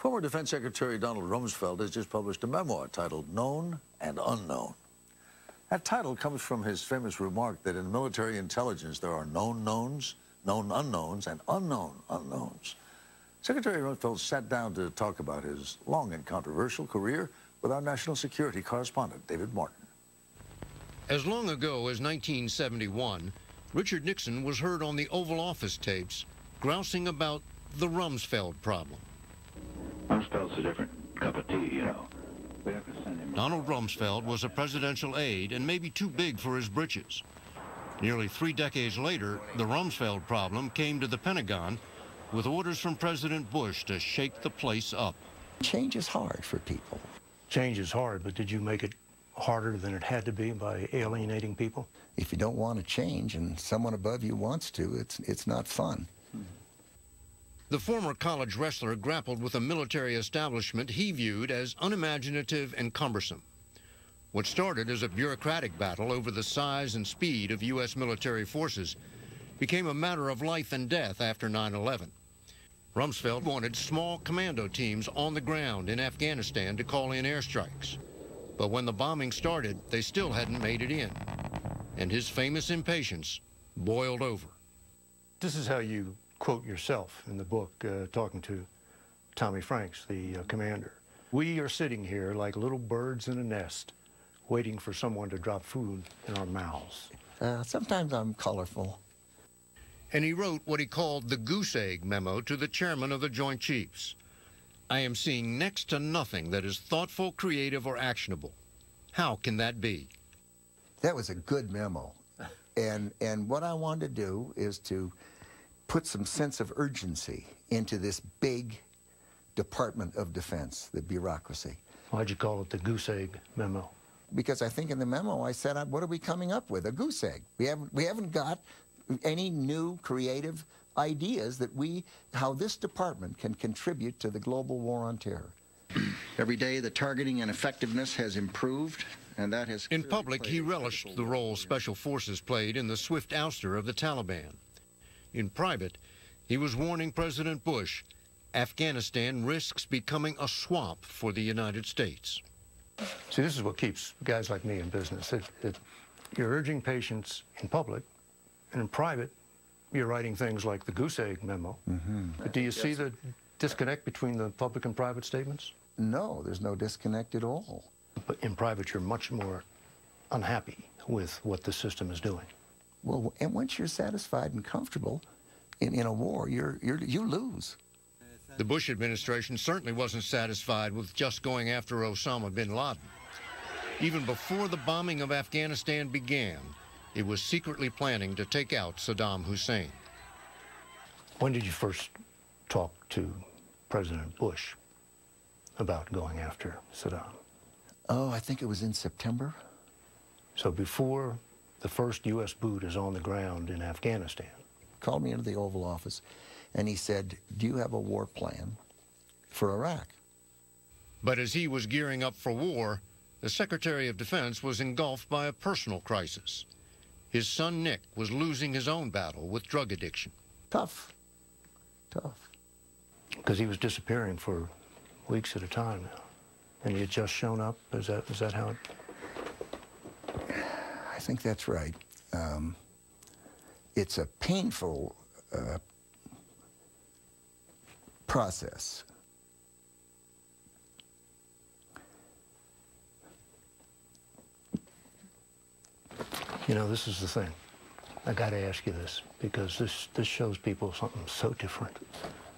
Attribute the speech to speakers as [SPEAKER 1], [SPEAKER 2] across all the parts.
[SPEAKER 1] Former Defense Secretary Donald Rumsfeld has just published a memoir titled Known and Unknown. That title comes from his famous remark that in military intelligence there are known knowns, known unknowns, and unknown unknowns. Secretary Rumsfeld sat down to talk about his long and controversial career with our national security correspondent, David Martin.
[SPEAKER 2] As long ago as 1971, Richard Nixon was heard on the Oval Office tapes grousing about the Rumsfeld problem.
[SPEAKER 3] Rumsfeld's a different cup of tea, you know. We have to send him.
[SPEAKER 2] Donald Rumsfeld was a presidential aide and maybe too big for his britches. Nearly 3 decades later, the Rumsfeld problem came to the Pentagon with orders from President Bush to shake the place up.
[SPEAKER 4] Change is hard for people.
[SPEAKER 5] Change is hard, but did you make it harder than it had to be by alienating people?
[SPEAKER 4] If you don't want to change and someone above you wants to, it's not fun.
[SPEAKER 2] The former college wrestler grappled with a military establishment he viewed as unimaginative and cumbersome. What started as a bureaucratic battle over the size and speed of U.S. military forces became a matter of life and death after 9/11. Rumsfeld wanted small commando teams on the ground in Afghanistan to call in airstrikes. But when the bombing started, they still hadn't made it in. And his famous impatience boiled over.
[SPEAKER 5] This is how you quote yourself in the book, talking to Tommy Franks, the commander. We are sitting here like little birds in a nest, waiting for someone to drop food in our mouths.
[SPEAKER 4] Sometimes I'm colorful.
[SPEAKER 2] And he wrote what he called the goose egg memo to the chairman of the Joint Chiefs. I am seeing next to nothing that is thoughtful, creative, or actionable. How can that be?
[SPEAKER 4] That was a good memo. And what I wanted to do is to put some sense of urgency into this big Department of Defense, the bureaucracy.
[SPEAKER 5] Why'd you call it the goose egg memo?
[SPEAKER 4] Because I think in the memo I said, what are we coming up with? A goose egg. We haven't got any new creative ideas that how this department can contribute to the global war on terror. Every day the targeting and effectiveness has improved, and that has...
[SPEAKER 2] In public, he relished the role Special Forces played in the swift ouster of the Taliban. In private, he was warning President Bush, Afghanistan risks becoming a swamp for the United States.
[SPEAKER 5] See, this is what keeps guys like me in business. You're urging patience in public, and in private, you're writing things like the goose egg memo. But do you see the disconnect between the public and private statements?
[SPEAKER 4] No, there's no disconnect at all.
[SPEAKER 5] But in private, you're much more unhappy with what the system is doing.
[SPEAKER 4] Well, and once you're satisfied and comfortable in a war, you lose.
[SPEAKER 2] The Bush administration certainly wasn't satisfied with just going after Osama bin Laden. Even before the bombing of Afghanistan began, it was secretly planning to take out Saddam Hussein.
[SPEAKER 5] When did you first talk to President Bush about going after Saddam?
[SPEAKER 4] Oh, I think it was in September.
[SPEAKER 5] So before the first U.S. boot is on the ground in Afghanistan.
[SPEAKER 4] Called me into the Oval Office, and he said, do you have a war plan for Iraq?
[SPEAKER 2] But as he was gearing up for war, the Secretary of Defense was engulfed by a personal crisis. His son, Nick, was losing his own battle with drug addiction.
[SPEAKER 4] Tough.
[SPEAKER 5] Because he was disappearing for weeks at a time now. And he had just shown up? Is that how it...
[SPEAKER 4] I think that's right. It's a painful process.
[SPEAKER 5] You know, this is the thing. I got to ask you this, because this shows people something so different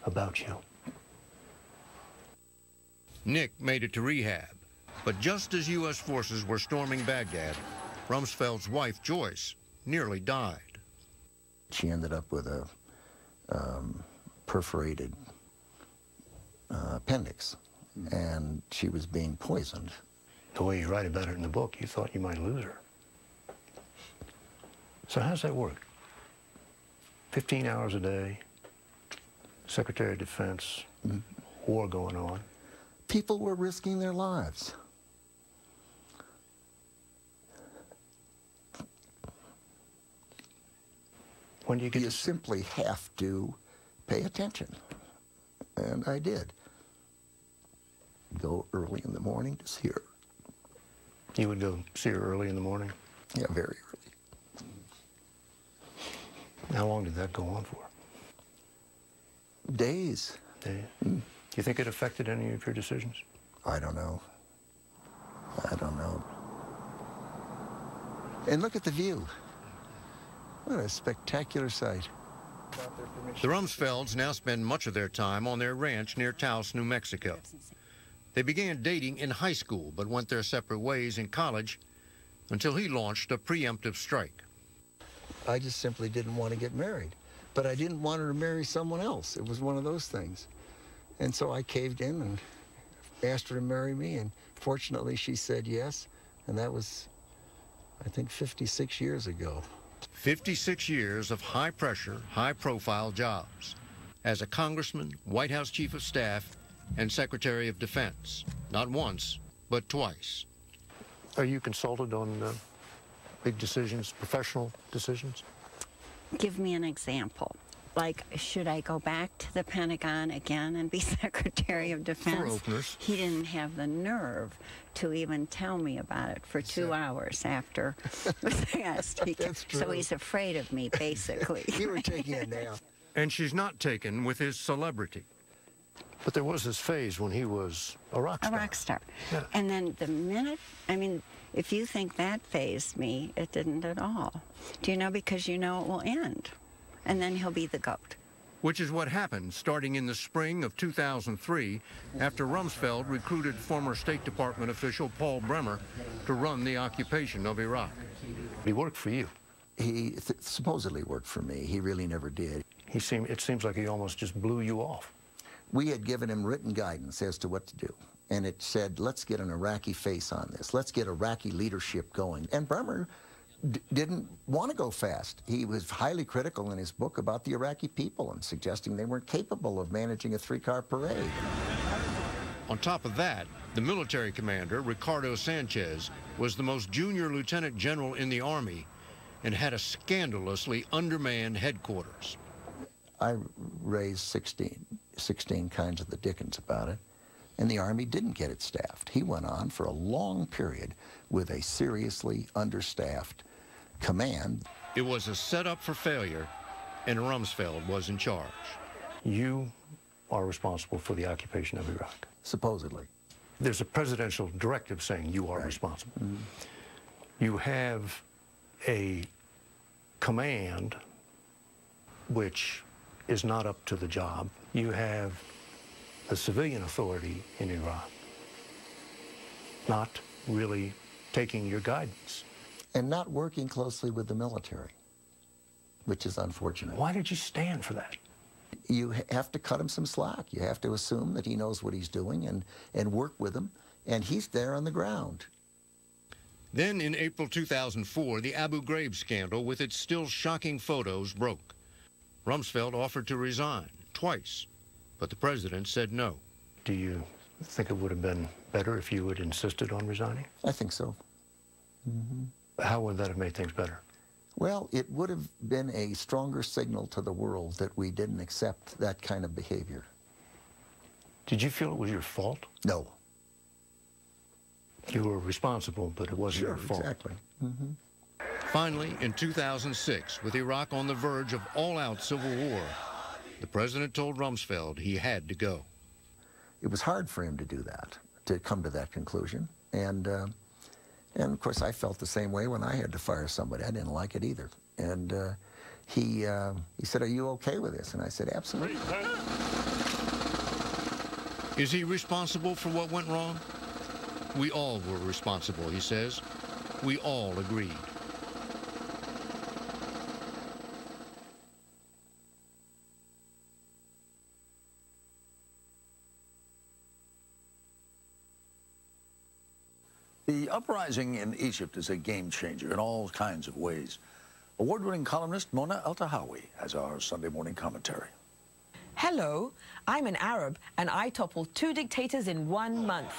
[SPEAKER 5] about you.
[SPEAKER 2] Nick made it to rehab, but just as U.S. forces were storming Baghdad, Rumsfeld's wife, Joyce, nearly died.
[SPEAKER 4] She ended up with a perforated appendix, and she was being poisoned.
[SPEAKER 5] The way you write about it in the book, you thought you might lose her. So how's that work? 15 hours a day, Secretary of Defense, war going on.
[SPEAKER 4] People were risking their lives.
[SPEAKER 5] When do you get
[SPEAKER 4] You simply have to pay attention, and I did. Go early in the morning to see her.
[SPEAKER 5] You would go see her early in the morning?
[SPEAKER 4] Yeah, very early.
[SPEAKER 5] How long did that go on for?
[SPEAKER 4] Days.
[SPEAKER 5] Days. Do you think it affected any of your decisions?
[SPEAKER 4] I don't know. I don't know. And look at the view. What a spectacular sight.
[SPEAKER 2] The Rumsfelds now spend much of their time on their ranch near Taos, New Mexico. They began dating in high school, but went their separate ways in college until he launched a preemptive strike.
[SPEAKER 4] I just simply didn't want to get married. But I didn't want her to marry someone else. It was one of those things. And so I caved in and asked her to marry me, and fortunately she said yes. And that was, I think, 56 years ago.
[SPEAKER 2] 56 years of high-pressure, high-profile jobs as a congressman, White House Chief of Staff, and Secretary of Defense. Not once, but twice.
[SPEAKER 5] Are you consulted on big decisions, professional decisions?
[SPEAKER 6] Give me an example. Like, should I go back to the Pentagon again and be Secretary of Defense?
[SPEAKER 2] For openers.
[SPEAKER 6] He didn't have the nerve to even tell me about it for 2 hours after I was asked.
[SPEAKER 4] That's true.
[SPEAKER 6] So he's afraid of me, basically.
[SPEAKER 4] You were taking a nap.
[SPEAKER 2] And she's not taken with his celebrity.
[SPEAKER 5] But there was this phase when he was a rock
[SPEAKER 6] A
[SPEAKER 5] star.
[SPEAKER 6] rock star.
[SPEAKER 5] Yeah.
[SPEAKER 6] And then the minute, I mean, if you think that fazed me, it didn't at all. Do you know? Because you know it will end. And then he'll be the GOAT.
[SPEAKER 2] Which is what happened starting in the spring of 2003 after Rumsfeld recruited former State Department official Paul Bremer to run the occupation of Iraq.
[SPEAKER 5] He worked for you.
[SPEAKER 4] He supposedly worked for me. He really never did.
[SPEAKER 5] It seems like he almost just blew you off.
[SPEAKER 4] We had given him written guidance as to what to do. And it said, let's get an Iraqi face on this. Let's get Iraqi leadership going. And Bremer didn't want to go fast. He was highly critical in his book about the Iraqi people and suggesting they weren't capable of managing a 3-car parade.
[SPEAKER 2] On top of that, the military commander, Ricardo Sanchez, was the most junior lieutenant general in the Army and had a scandalously undermanned headquarters.
[SPEAKER 4] I raised 16 kinds of the dickens about it, and the Army didn't get it staffed. He went on for a long period with a seriously understaffed command.
[SPEAKER 2] It was a setup for failure, and Rumsfeld was in charge.
[SPEAKER 5] You are responsible for the occupation of Iraq.
[SPEAKER 4] Supposedly.
[SPEAKER 5] There's a presidential directive saying you are responsible.
[SPEAKER 4] Mm-hmm.
[SPEAKER 5] You have a command which is not up to the job. You have a civilian authority in Iraq not really taking your guidance.
[SPEAKER 4] And not working closely with the military, which is unfortunate.
[SPEAKER 5] Why did you stand for that?
[SPEAKER 4] You have to cut him some slack. You have to assume that he knows what he's doing and work with him, and he's there on the ground.
[SPEAKER 2] Then in April 2004, the Abu Ghraib scandal with its still shocking photos broke. Rumsfeld offered to resign twice, but the president said no.
[SPEAKER 5] Do you think it would have been better if you had insisted on resigning?
[SPEAKER 4] I think so. Mm-hmm.
[SPEAKER 5] How would that have made things better?
[SPEAKER 4] Well, it would have been a stronger signal to the world that we didn't accept that kind of behavior.
[SPEAKER 5] Did you feel it was your fault?
[SPEAKER 4] No.
[SPEAKER 5] You were responsible, but it wasn't your fault.
[SPEAKER 4] Exactly. Mm-hmm.
[SPEAKER 2] Finally, in 2006, with Iraq on the verge of all-out civil war, the president told Rumsfeld he had to go.
[SPEAKER 4] It was hard for him to do that, to come to that conclusion. And of course, I felt the same way when I had to fire somebody. I didn't like it either. And he said, "Are you okay with this?" And I said, "Absolutely."
[SPEAKER 2] Is he responsible for what went wrong? We all were responsible, he says. We all agreed.
[SPEAKER 1] The uprising in Egypt is a game changer in all kinds of ways. Award-winning columnist Mona El-Tahawi has our Sunday morning commentary.
[SPEAKER 7] Hello, I'm an Arab and I toppled 2 dictators in 1 month.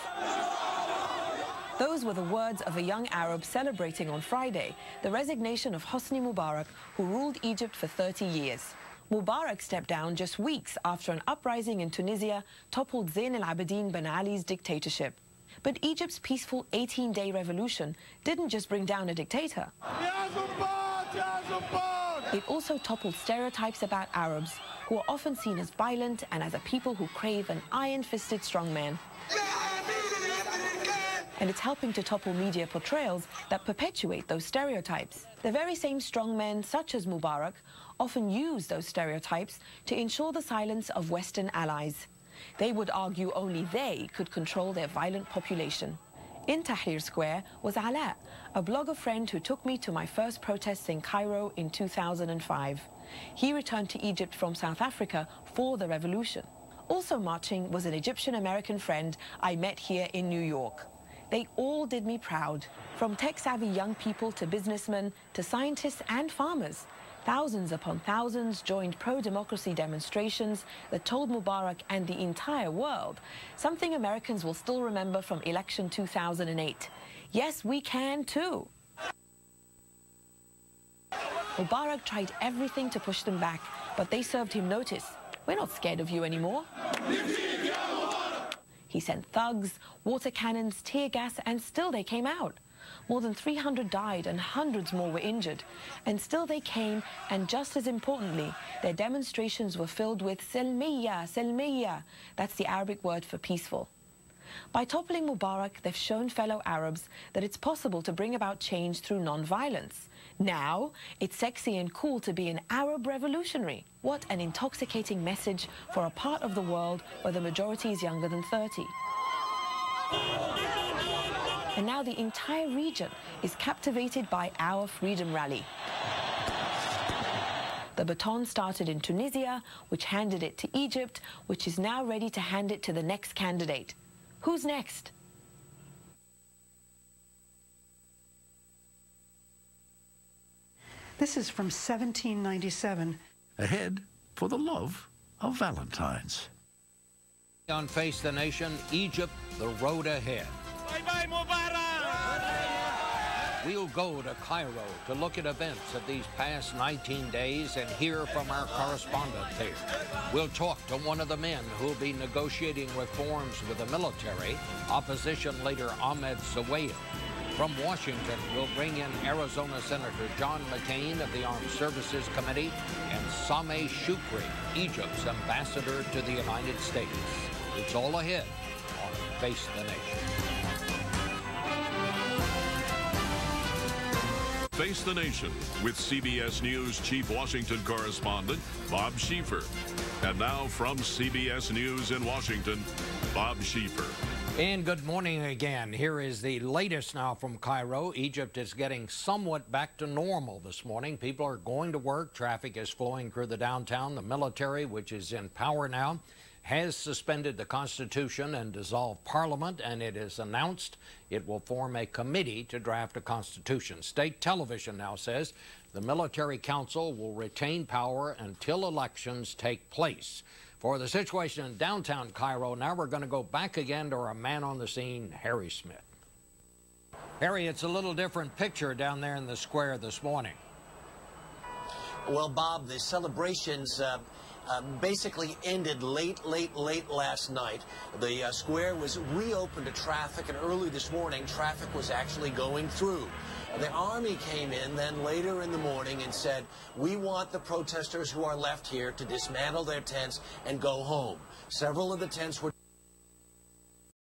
[SPEAKER 7] Those were the words of a young Arab celebrating on Friday the resignation of Hosni Mubarak, who ruled Egypt for 30 years. Mubarak stepped down just weeks after an uprising in Tunisia toppled Zain al-Abidin Ben Ali's dictatorship. But Egypt's peaceful 18-day revolution didn't just bring down a dictator. It also toppled stereotypes about Arabs, who are often seen as violent and as a people who crave an iron-fisted strongman. And it's helping to topple media portrayals that perpetuate those stereotypes. The very same strongmen, such as Mubarak, often use those stereotypes to ensure the silence of Western allies. They would argue only they could control their violent population. In Tahrir Square was Ala, a blogger friend who took me to my first protests in Cairo in 2005. He returned to Egypt from South Africa for the revolution. Also marching was an Egyptian-American friend I met here in New York. They all did me proud, from tech-savvy young people to businessmen to scientists and farmers. Thousands upon thousands joined pro-democracy demonstrations that told Mubarak and the entire world something Americans will still remember from election 2008. Yes, we can too. Mubarak tried everything to push them back, but they served him notice. We're not scared of you anymore. He sent thugs, water cannons, tear gas, and still they came out. More than 300 died and hundreds more were injured. And still they came, and just as importantly, their demonstrations were filled with Selmiya, Selmiya. That's the Arabic word for peaceful. By toppling Mubarak, they've shown fellow Arabs that it's possible to bring about change through non-violence. Now, it's sexy and cool to be an Arab revolutionary. What an intoxicating message for a part of the world where the majority is younger than 30. And now the entire region is captivated by our freedom rally. The baton started in Tunisia, which handed it to Egypt, which is now ready to hand it to the next candidate. Who's next?
[SPEAKER 8] This is from 1797.
[SPEAKER 1] Ahead for the love of Valentine's.
[SPEAKER 9] On Face the Nation, Egypt, the road ahead.
[SPEAKER 10] Bye-bye, Mubarak!
[SPEAKER 9] We'll go to Cairo to look at events of these past 19 days and hear from our correspondent there. We'll talk to one of the men who'll be negotiating reforms with the military, opposition leader Ahmed Zawahiri. From Washington, we'll bring in Arizona Senator John McCain of the Armed Services Committee and Sameh Shoukry, Egypt's ambassador to the United States. It's all ahead on Face the Nation.
[SPEAKER 11] Face the Nation with CBS News Chief Washington Correspondent Bob Schieffer. And now from CBS News in Washington, Bob Schieffer.
[SPEAKER 9] And good morning again. Here is the latest now from Cairo. Egypt is getting somewhat back to normal this morning. People are going to work. Traffic is flowing through the downtown. The military, which is in power now, has suspended the Constitution and dissolved Parliament, and it is announced it will form a committee to draft a Constitution. State television now says the Military Council will retain power until elections take place. For the situation in downtown Cairo, now we're going to go back again to our man on the scene, Harry Smith. Harry, it's a little different picture down there in the square this morning.
[SPEAKER 12] Well, Bob, the celebrations basically ended late last night. The square was reopened to traffic, and early this morning, traffic was actually going through. The Army came in then later in the morning and said, we want the protesters who are left here to dismantle their tents and go home. Several of the tents were